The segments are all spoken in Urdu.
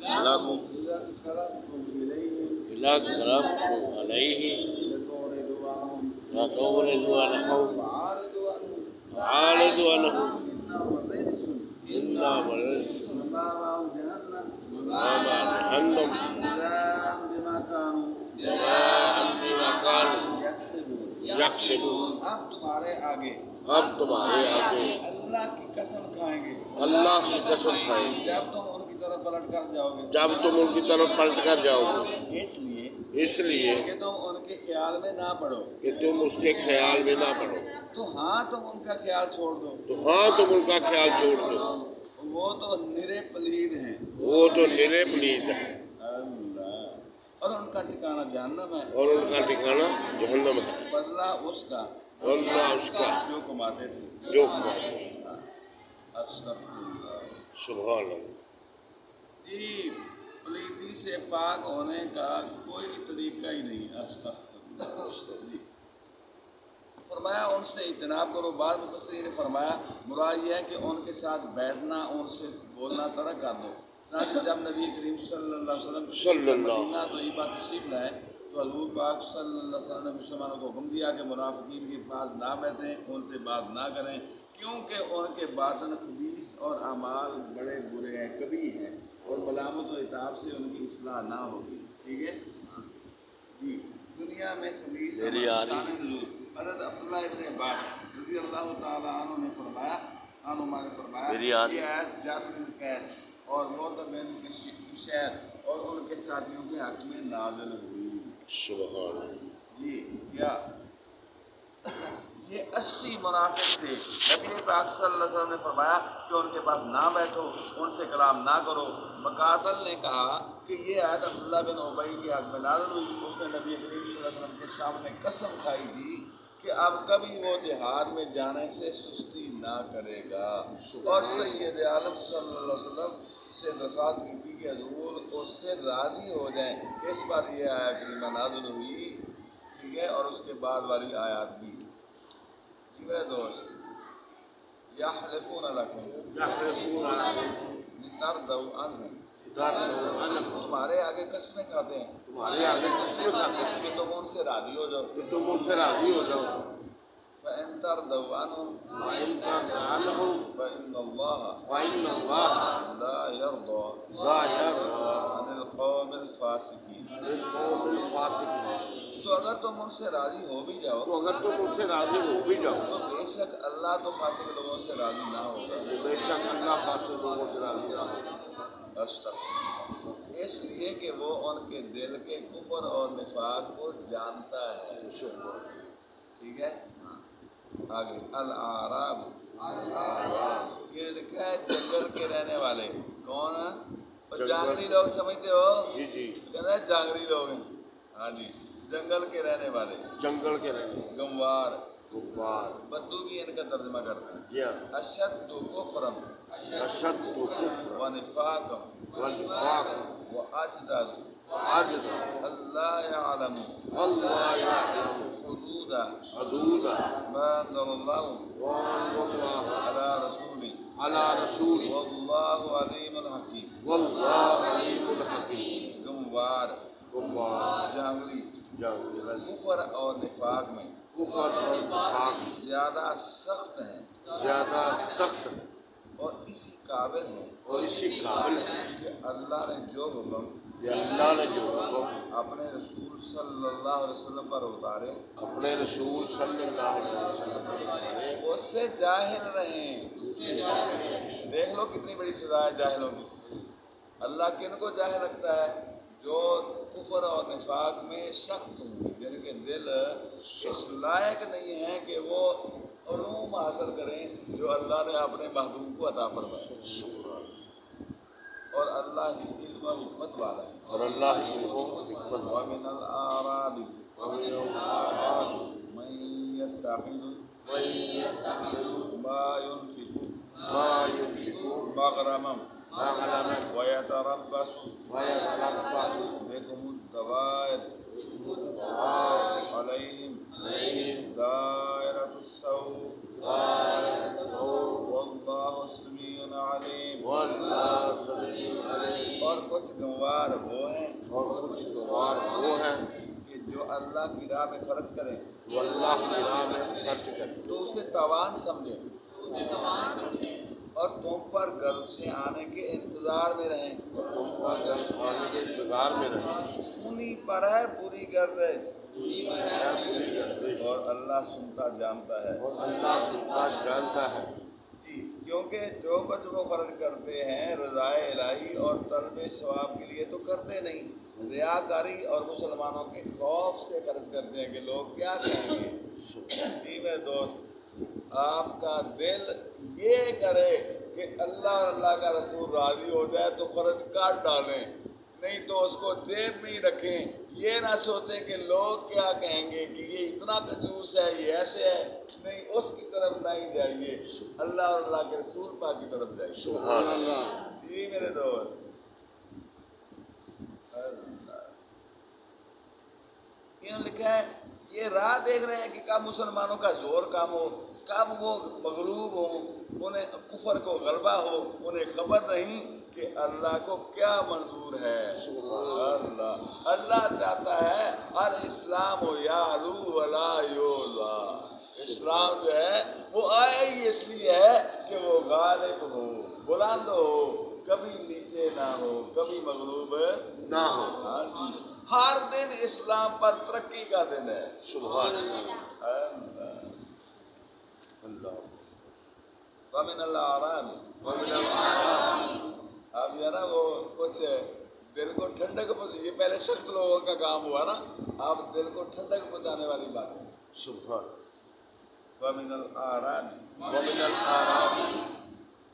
لكم إذا انقلبتم عليه لتعرضوا عنهم فأعرضوا عنهم إنهم رجس وما جهنم جزاء بما كانوا يكسبون. اب تمہارے آگے اللہ کی قسم کھائیں گے، اللہ کی قسم کھائیں گے جب تم ان کی طرف پلٹ کر جاؤ گے، جب تم ان کی طرف پلٹ کر جاؤ گے، اس لیے کہ تم ان کے خیال میں نہ پڑو، کہ تم اس کے خیال میں نہ پڑو، تو ہاں تم ان کا خیال چھوڑ دو، تو ہاں تم ان کا خیال چھوڑ دو، وہ تو نرے پلید ہیں، وہ تو نرے پلید ہیں، اللہ، اور ان کا ٹھکانہ جہنم ہے، اور ان کا ٹھکانہ جہنم ہے، بدلہ اس کا اللہ اس کا جو کماتے تھے، جو کماتے تھے۔ استغفر اللہ۔ سبحان اللہ۔ جی پلیدی سے پاک ہونے کا کوئی طریقہ ہی نہیں۔ استغفر اللہ۔ جی فرمایا ان سے اجتناب کرو۔ بعض مفسرین نے فرمایا مراد یہ ہے کہ ان کے ساتھ بیٹھنا، ان سے بولنا ترک کر دو۔ ساتھ جب نبی کریم صلی اللہ علیہ وسلم مدینہ طیبہ تشریف لائے تو حضور پاک صلی اللہ علیہ وسلم نے مسلمانوں کو حکم دیا کہ منافقین کے پاس نہ بیٹھیں، ان سے بات نہ کریں، کیونکہ ان کے باطن خبیث اور اعمال بڑے برے ہیں، کبھی ہیں، اور ملامت و عتاب سے ان کی اصلاح نہ ہوگی۔ ٹھیک ہے جی۔ دنیا میں خبیث حضرت عبداللہ ابن عباس رضی اللہ تعالیٰ عنہ نے فرمایا یہ آیت جعد بن قیس اور موت بن شہر اور ان کے ساتھیوں کے حق میں نازل ہوئی۔ سبحان اللہ۔ جی کیا یہ 80 منافق تھے، نبی پاک صلی اللہ علیہ وسلم نے فرمایا کہ ان کے پاس نہ بیٹھو، ان سے کلام نہ کرو۔ مقاتل نے کہا کہ یہ آیت عبداللہ بن ابی کے حق میں نازل ہوئی، اس نے نبی کریم صلی اللہ علیہ وسلم کے سامنے قسم کھائی تھی کہ اب کبھی وہ جہاد میں جانے سے سستی نہ کرے گا، اور سید عالم صلی اللہ علیہ وسلم سے درخواست کی تھی کہ حضور اس سے راضی ہو جائیں۔ اس بار یہ آیت کریمہ نازل ہوئی، ٹھیک ہے، اور اس کے بعد والی آیات بھی۔ جی میرے دوست، یحلفون لکم لترضوا عنہم، تمہارے آگے قسمیں کھاتے ہیں، کہ تم ان سے راضی ہو جاؤ، فَإِن تَرْضَوْا عَنْهُمْ فَإِنَّ اللَّهَ لَا يَرْضَى عَنِ الْقَوْمِ الْفَاسِقِينَ۔ تو اگر تم ان سے راضی ہو بھی جاؤ تو بے شک اللہ تو فاسق لوگوں سے راضی نہ ہوگا۔ اس لیے کہ وہ ان کے دل کے کفر اور نفاق کو جانتا ہے۔ ٹھیک ہے آگے الاعراب، یہ لکھا ہے جنگل کے رہنے والے۔ کون ہیں؟ جانگری لوگ سمجھتے ہو؟ جی جی، کہنا ہے جانگری لوگ ہیں، ہاں جی، جنگل کے رہنے والے، گموار، بدو بھی ان کا ترجمہ کرتے ہیں۔ جی ہاں۔ اشد کفرا ونفاقا واجدر اللہ یعلم حدود ما انزل اللہ علی رسولہ واللہ علیم الحکیم۔ گموار، جانگری، کفر اور نفاق میں زیادہ سخت ہیں اور اسی قابل ہیں کہ اللہ نے جو حکم اپنے رسول صلی اللہ علیہ وسلم پر اتارے اس سے جاہل رہیں۔ دیکھ لو کتنی بڑی سزا ہے جاہلوں کی۔ اللہ کن کو جاہل رکھتا ہے؟ جو کفر اور نفاق میں سخت ہوں، یعنی کہ دل اس لائق نہیں ہے کہ وہ علوم حاصل کریں جو اللہ نے اپنے محبوب کو عطا فرمایا، اور اللہ ہی علم و حکمت والا ہے۔ وَمِنَ الْأَعْرَابِ مَن يَتَّخِذُ مَا يُنْفِقُ مَغْرَمًا وَيَتَرَبَّصُ بِكُمُ الدَّوَائِرَ عَلَيْهِمْ دَائِرَةُ السَّوْءِ وَاللَّهُ سَمِيعٌ عَلِيمٌ۔ اور کچھ گنوار وہ ہیں اور کچھ گوار وہ ہیں کہ جو اللہ کی راہ میں خرچ کریں جو اللہ کی راہ میں خرچ کریں تو اسے تاوان سمجھیں اور تم پر گھر سے آنے کے انتظار میں رہیں تم پر گھر آنے کے انتظار میں رہیں انہی پر ہے بری گردش اور اللہ سنتا جانتا ہے اور اللہ سنتا جانتا ہے جی کیونکہ جو کچھ وہ خرچ کرتے ہیں رضائے الہی اور طلب ثواب کے لیے تو کرتے نہیں ریاکاری اور مسلمانوں کے خوف سے خرچ کرتے ہیں کہ لوگ کیا کہیں گے جی میرے دوست آپ کا دل یہ کرے کہ اللہ اور اللہ کا رسول راضی ہو جائے تو خرچ کاٹ ڈالیں نہیں تو اس کو جیب میں ہی رکھیں یہ نہ سوچیں کہ لوگ کیا کہیں گے کہ یہ اتنا کنجوس ہے یہ ایسے ہے نہیں اس کی طرف نہیں جائیے اللہ اور اللہ کے رسول پاک کی طرف جائیے سبحان اللہ جی میرے دوست انہوں نے لکھا ہے یہ راہ دیکھ رہے ہیں کہ کب مسلمانوں کا زور کم ہو کب وہ مغلوب ہو انہیں کفر کو غلبہ ہو انہیں خبر نہیں کہ اللہ کو کیا منظور ہے اللہ اللہ چاہتا ہے الاسلام یعلو ولا یعلا اسلام جو ہے وہ آیا ہی اس لیے ہے کہ وہ غالب ہو بلند ہو کبھی نیچے نہ ہو کبھی مغلوب نہ ہو ہر دن اسلام پر ترقی کا دن ہے سبحان اللہ ومن الأعراب ومن الأعراب اب یہ نا وہ کچھ دل کو ٹھنڈک یہ پہلے سخت لوگوں کا کام ہوا نا اب دل کو ٹھنڈک پہنچانے والی بات ہے سبحان ومن الأعراب ومن الأعراب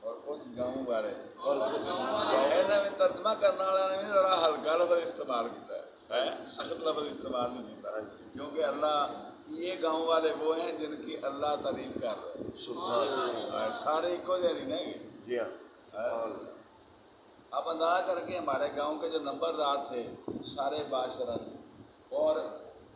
اور کچھ گاؤں والے اور کچھ گاؤں میں ترجمہ کرنے والے نے ذرا ہلکا لفظ استعمال کیا ہے سخت لفظ استعمال نہیں کیتا کیونکہ اللہ یہ گاؤں والے وہ ہیں جن کی اللہ تعریف کر رہے ہیں سبحان اللہ سارے ایکو جیسے نہیں جی ہاں آپ اندازہ کر کے ہمارے گاؤں کے جو نمبردار تھے سارے باشرن اور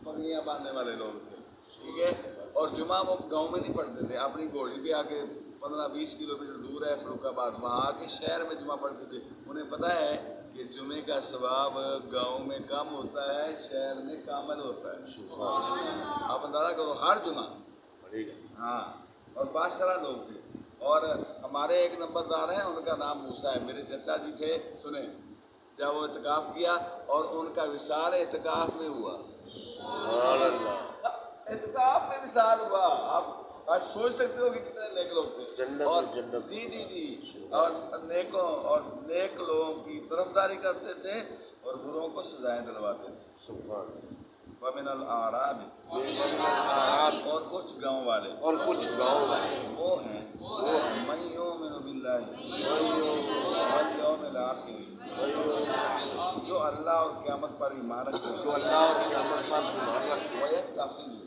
پگڑیاں باندھنے والے لوگ تھے ٹھیک ہے اور جمعہ وہ گاؤں میں نہیں پڑھتے تھے اپنی گھوڑی پہ آ کے 15-20 کلومیٹر دور ہے فروخ آباد وہاں آ کے شہر میں جمعہ پڑھتے تھے انہیں پتہ ہے کہ جمعے کا ثواب گاؤں میں کم ہوتا ہے شہر میں کامل ہوتا ہے آپ اندازہ کرو ہر جمعہ ہاں اور بادشاہ لوگ تھے اور ہمارے ایک نمبردار ہیں ان کا نام موسیٰ ہے میرے چچا جی تھے سنیں جب وہ اعتکاف کیا اور ان کا وصال اعتکاف میں ہوا سبحان اللہ اعتکاف میں وصال ہوا آپ آج سوچ سکتے ہو کہ کتنے نیک لوگ تھے جنت اور جنت جی اور نیکوں اور نیک لوگوں کی طرفداری کرتے تھے اور بروں کو سزائیں دلواتے تھے سبحان ومن الأعراب اور کچھ گاؤں والے اور کچھ گاؤں والے وہ ہیں من یؤمن باللہ والیوم الآخر جو اللہ اور قیامت پر ایمان رکھتے ہیں جو اللہ اور قیامت پر ایمان رکھتے ہیں ویتقون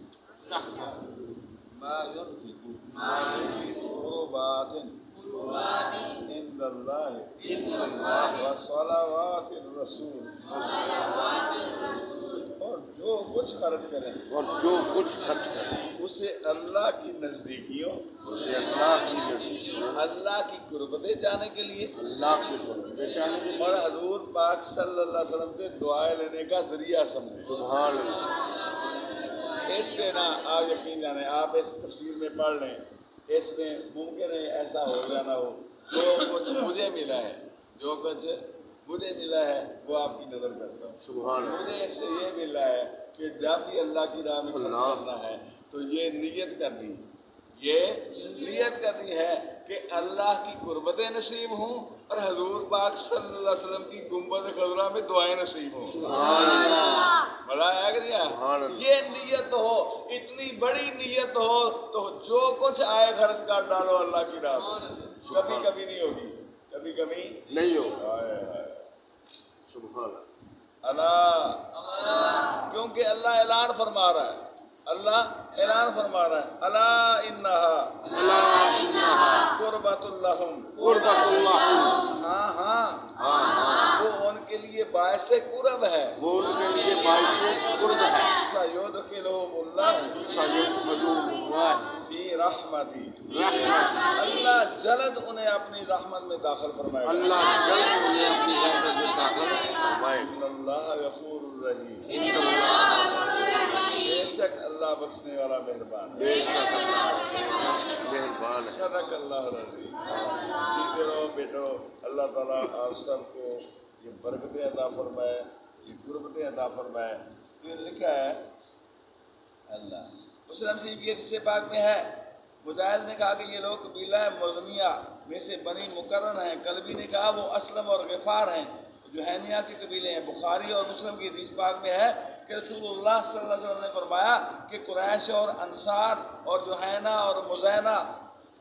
ما ينفق قربات عند اللہ وصلوات الرسول اور جو کچھ خرچ کریں اور جو کچھ خرچ کریں اسے اللہ کی نزدیکیوں اسے اللہ کی نزدیک اللہ کی قربتیں جانے کے لیے اللہ کی قربتیں جانے کے لیے اور حضور پاک صلی اللہ علیہ وسلم سے دعائیں لینے کا ذریعہ سمجھیں سبحان اللہ اس سے نہ آپ یقین جانیں آپ اس تفسیر میں پڑھ لیں اس میں ممکن ہے ایسا ہو یا نہ ہو جو کچھ مجھے ملا ہے جو کچھ مجھے ملا ہے وہ آپ کی نظر کرتا ہوں سبحان اللہ مجھے اس سے یہ ملا ہے کہ جب بھی اللہ کی راہ میں خرچ کرنا ہے تو یہ نیت کرنی ہے کہ اللہ کی قربتیں نصیب ہوں اور حضور پاک صلی اللہ علیہ وسلم کی گنبد خضرا میں دعائیں نصیب ہوں بڑا ہے کہ نہیں یہ نیت ہو اتنی بڑی نیت ہو تو جو کچھ آئے خرچ کر ڈالو اللہ کی راہ میں کبھی کبھی نہیں ہوگی کبھی کبھی نہیں ہوگا سبحان اللہ کیونکہ اللہ اعلان فرما رہا ہے الا انہا قربۃ لہم ہاں وہ ان کے لیے باعث قرب ہے سیدخلہم اللہ فی رحمتی اللہ جلد انہیں اپنی رحمت میں داخل فرمائے گا الرحیم، بے شک اللہ بخشنے والا مہربان ہے، صدق اللہ العظیم۔ دیکھو بیٹو، اللہ تعالیٰ آپ سب کو یہ برکتیں عطا فرمائے، یہ قربتیں عطا فرمائے۔ یہ لکھا ہے اللہ مسلم شریف کی حدیث پاک میں ہے، مجاہد نے کہا کہ یہ لوگ قبیلہ مغنیہ میں سے بنی مقرن ہیں، قلبی نے کہا وہ اسلم اور غفار ہیں، جوہینیہ کے قبیلے ہیں۔ بخاری اور مسلم کی حدیث پاک میں ہے کہ رسول اللہ صلی اللہ علیہ وسلم نے فرمایا کہ قریش اور انصار اور جوہینہ اور مزینہ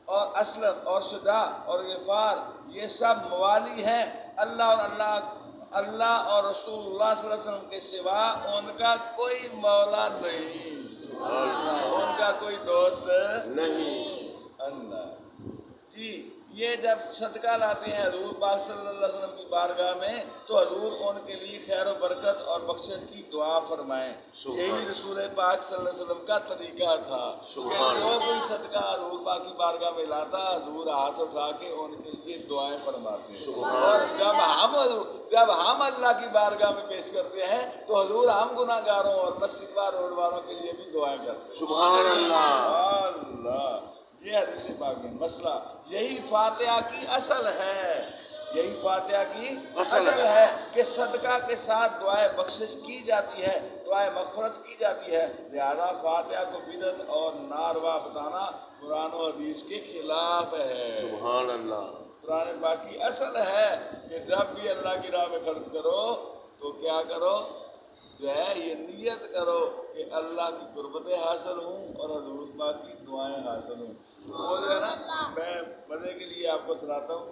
اور اسلم اور شجاع اور غفار یہ سب موالی ہیں، اللہ اور رسول اللہ صلی اللہ علیہ وسلم کے سوا ان کا کوئی مولا نہیں، ان کا کوئی دوست نہیں۔ اللہ جی یہ جب صدقہ لاتے ہیں حضور پاک صلی اللہ علیہ وسلم کی بارگاہ میں تو حضور ان کے لیے خیر و برکت اور بخشش کی دعا فرمائیں۔ یہی رسول پاک صلی اللہ علیہ وسلم کا طریقہ تھا کہ جو کوئی صدقہ حضور پاک کی بارگاہ میں لاتا حضور ہاتھ اٹھا کے ان کے لیے دعائیں فرماتے ہیں، اور جب ہم اللہ کی بارگاہ میں پیش کرتے ہیں تو حضور ہم گناہ گاروں اور مسجد روڈ والوں کے لیے بھی دعائیں کرتے ہیں۔ سبحان اللہ۔ اللہ یہ حدیث پاک ہے۔ مسئلہ یہی فاتحہ کی اصل ہے، یہی فاتحہ کی اصل ہے کہ صدقہ کے ساتھ دعائیں بخشش کی جاتی ہے، دعائیں مغفرت کی جاتی ہے، لہذا فاتحہ کو بدعت اور ناروا بتانا قرآن و حدیث کے خلاف ہے۔ سبحان اللہ۔ قرآن پاک کی اصل ہے کہ جب بھی اللہ کی راہ میں خرچ کرو تو کیا کرو، جو ہے یہ نیت کرو کہ اللہ کی قربتیں حاصل ہوں اور حضور پاک کی دعائیں حاصل ہوں۔ وہ جو ہے نا میں مزے کے لیے آپ کو سناتا ہوں،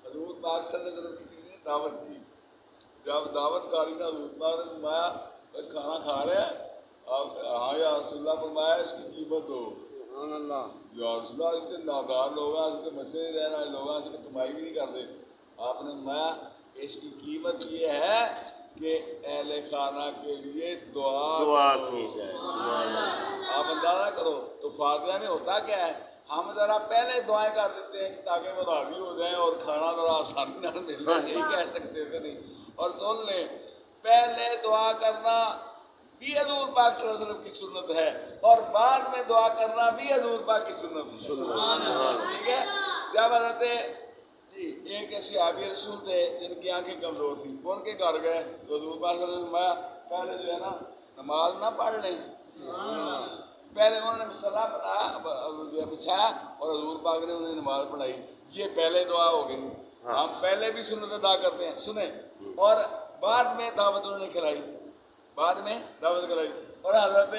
حضور پاک صلی اللہ علیہ وسلم کی کسی نے دعوت کی، جب دعوت کاری نے حضور پاک نے فرمایا کھانا کھا رہے ہیں آپ؟ ہاں یا رسول اللہ، فرمایا اس کی قیمت دو۔ سبحان اللہ۔ یا رسول اللہ اس کے نادار لوگ ہیں، اس کے مسئلے رہنا ہے، لوگ اس کے کمائی بھی نہیں کرتے۔ آپ نے فرمایا اس کی قیمت یہ ہے کہ اہل خانہ کے لیے دعا کی جائے۔ آپ اندازہ کرو تو فاتحہ میں ہوتا کیا ہے، ہم ذرا پہلے دعائیں کر دیتے ہیں تاکہ وہ راضی ہو جائیں اور کھانا ذرا آسانی نہ مل جائے، یہی کہہ سکتے ہو کہ نہیں؟ اور سن لیں پہلے دعا کرنا بھی حضور پاک صلی اللہ علیہ وسلم کی سنت ہے اور بعد میں دعا کرنا بھی حضور پاک کی سنت ہے، ٹھیک ہے؟ جب حضرت ایک صحابی رسول تھے جن کی آنکھیں کمزور تھیں، وہ ان کے گھر گئے تو حضور پاک صلی اللہ علیہ وسلم پہلے جو ہے نا نماز نہ پڑھ لیں، پہلے انہوں نے مسلح بچھایا اور حضور پاک نے انہیں نماز پڑھائی، یہ پہلے دعا ہو گئی۔ ہم پہلے بھی سنت ادا کرتے ہیں، سنیں، اور بعد میں دعوت انہوں نے کھلائی، بعد میں دعوت کرائی۔ اور حضرت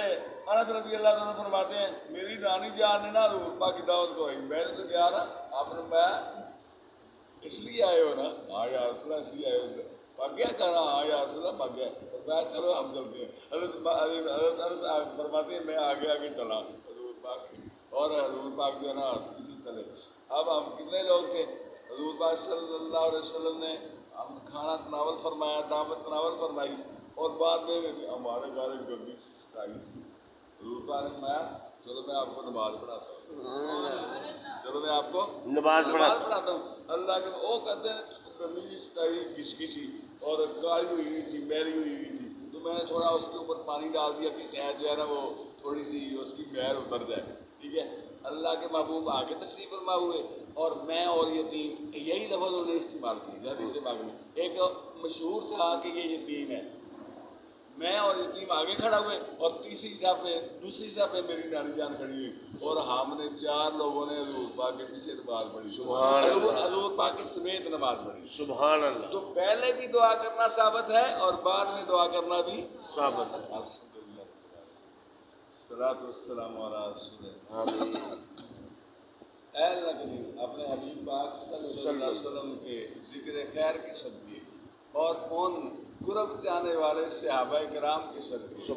انس رضی اللہ عنہ فرماتے ہیں میری نانی جان نے نا حضور پاک کی دعوت کرائی، میں نے تو کیا نا آپ نے میں اس لیے آئے ہو نا؟ ہاں یا رسول اللہ اس لیے آئے ہو، پاک گیا کہنا؟ ہاں یا رسول اللہ پاک گیا۔ چلو ہم چلتے ہیں۔ حضرت انس فرماتے ہیں میں آگے آگے چلا حضور پاک اور حضور پاک جو ہے نا کسی چلے۔ اب ہم کتنے لوگ تھے، حضور پاک صلی اللہ علیہ وسلم نے ہم کھانا تناول فرمایا، دعوت تناول فرمائی، اور بعد میں ہمارے گھر ایک گردی آئی تھی، حضور پاک نے فرمایا چلو میں آپ کو نماز پڑھاتا ہوں، چلو میں آپ کو نماز پڑھاتا ہوں۔ اللہ کے وہ کہتے ہیں قمیض کس کسی اور کالی ہوئی تھی، میلی ہوئی تھی، تو میں نے تھوڑا اس کے اوپر پانی ڈال دیا کہ شاید جو ہے نا وہ تھوڑی سی اس کی مہر اتر جائے، ٹھیک ہے؟ اللہ کے محبوب آگے تشریف فرما ہوئے اور میں اور یتیم، یہی لفظ انہوں نے استعمال کی حدیث پاک میں۔ ایک مشہور تھا کہ یہ یتیم ہے، میں اور یتیم آگے کھڑا ہوئے اور دوسری صف پہ میری نانی جان کھڑی ہوئی اور ہم نے 4 لوگوں نے حضور پاک کے پیچھے نماز پڑھی، حضور پاک کے سمیت نماز پڑھی۔ سبحان اللہ۔ تو پہلے بھی دعا کرنا ثابت ہے اور بعد میں دعا کرنا بھی ثابت ہے۔ الصلاۃ والسلام علی رسول اللہ۔ اے اللہ کریم اپنے حبیب پاک صلی اللہ علیہ وسلم کے ذکر خیر کے صدقے اور ان قرب چاہنے والے صحابہ کرام کے صدقے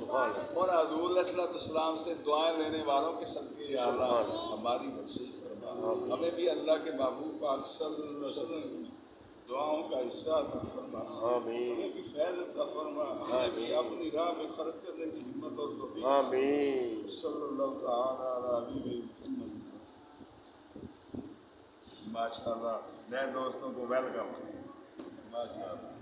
اور حضور علیہ السلام سے دعائیں لینے والوں کے صدقے یا اللہ ہماری بخشش فرما، ہمیں بھی اللہ کے محبوب پاک صلی اللہ علیہ وسلم کی دعاؤں کا حصہ عطا فرما، ہمیں بھی فیض عطا فرما، ہمیں بھی اپنی راہ میں خرچ کرنے کی ہمت اور توفیق صلی اللہ تعالی علیہ وسلم۔ ماشاء اللہ، نئے دوستوں کو ویلکم، ماشاء اللہ۔